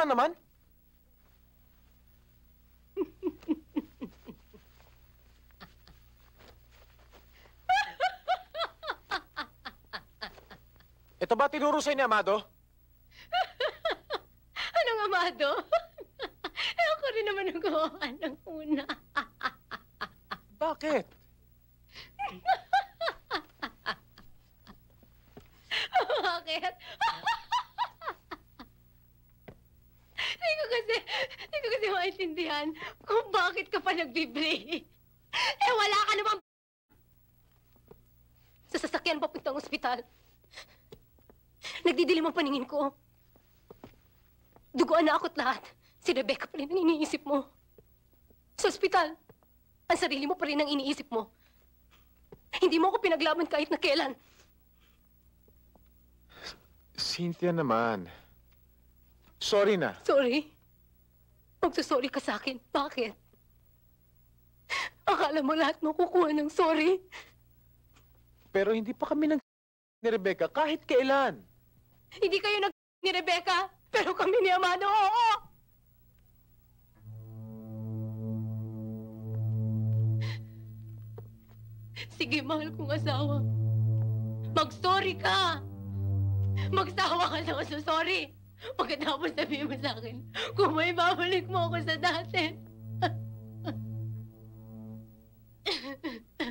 na naman? Ito ba tinuro sa'yo ni Amado? Anong Amado? Ako rin naman ang gawa ng una. Bakit? Bakit? Hindi ko kasi maintindihan kung bakit ka pa nagbibli. Eh, wala ka naman sa sasakyan papuntang ospital. Nagdidilim ang paningin ko. Duguan na ako't lahat. Si Rebecca pa rin ang iniisip mo. Sa ospital, ang sarili mo pa rin ang iniisip mo. Hindi mo ako pinaglaban kahit na kailan. Cynthia naman. Sorry na. Sorry? Magsasorry ka sa akin. Bakit? Akala mo lahat makukuha ng sorry? Pero hindi pa kami ni Rebecca kahit kailan. Hindi kayo ni Rebecca, pero kami ni Amado, oo! Sige, mahal kong asawa. Mag-sorry ka! Magsawa ka sa sorry. Pagkatapos sabihin mo sa akin, kung may babalik mo ako sa dati.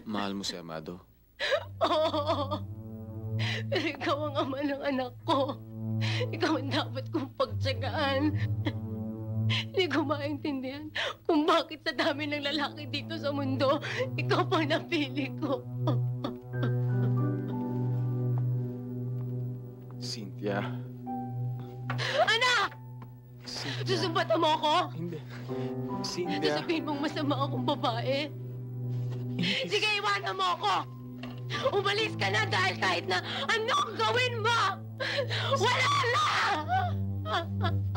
Mahal mo si Amado? Oo. Pero ikaw ang ama ng anak ko. Ikaw ang dapat kong pagtsagaan. Hindi ko maintindihan kung bakit sa dami ng lalaki dito sa mundo, ikaw pang napili ko. Cynthia. Anak! Cynthia. Susumbatan mo ako? Hindi. Cynthia. Sasabihin mong masama akong babae? Sige, iwanan mo ako! Umalis ka na dahil kahit na anong gawin mo! Wala na!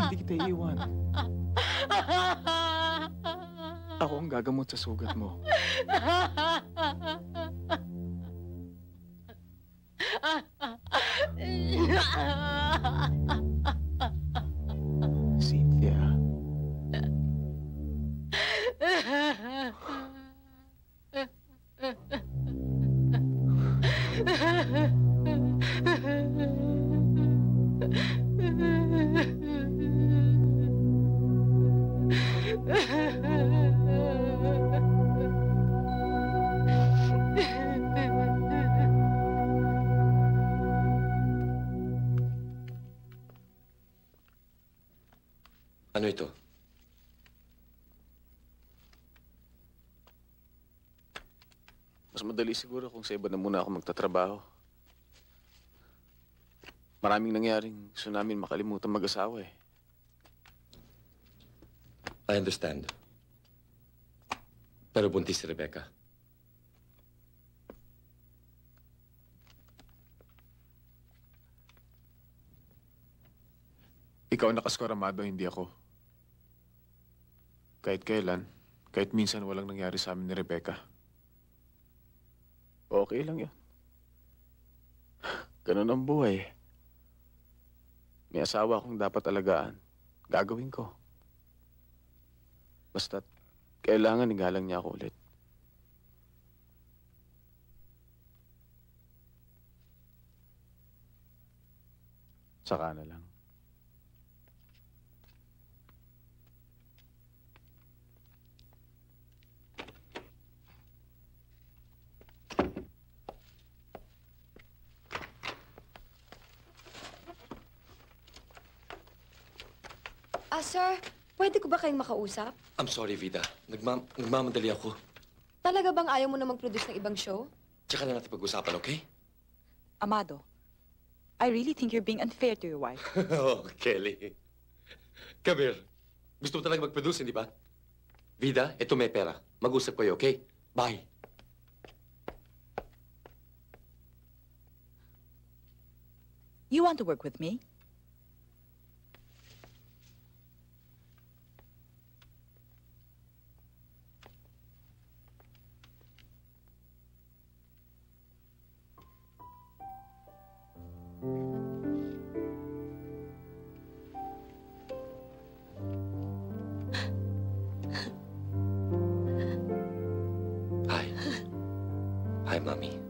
Hindi kita iiwan. Ako ang gagamot sa sugat mo. Cynthia. Ano ito? Mas madali siguro kung sa iba na muna ako magtatrabaho. Maraming nangyaring gusto namin makalimutan mag-asawa eh. I understand. Pero buntis si Rebecca. Ikaw ang nakaskor, Amado, hindi ako. Kahit kailan, kahit minsan walang nangyari sa amin ni Rebecca. Okay lang yun. Ganun ang buhay. May asawa akong dapat alagaan. Gagawin ko. Basta't kailangan igalang niya ako ulit. Saka na lang. Sir, pwede ko ba kayong makausap? I'm sorry, Vida. Nagmamadali ako. Talaga bang ayaw mo na mag-produce ng ibang show? Tsaka na natin pag-usapan, okay? Amado, I really think you're being unfair to your wife. Oh, Kelly. Come here. Gusto mo talaga mag-produce, hindi ba? Vida, ito may pera. Mag-usap kayo, okay? Bye. You want to work with me? Mami.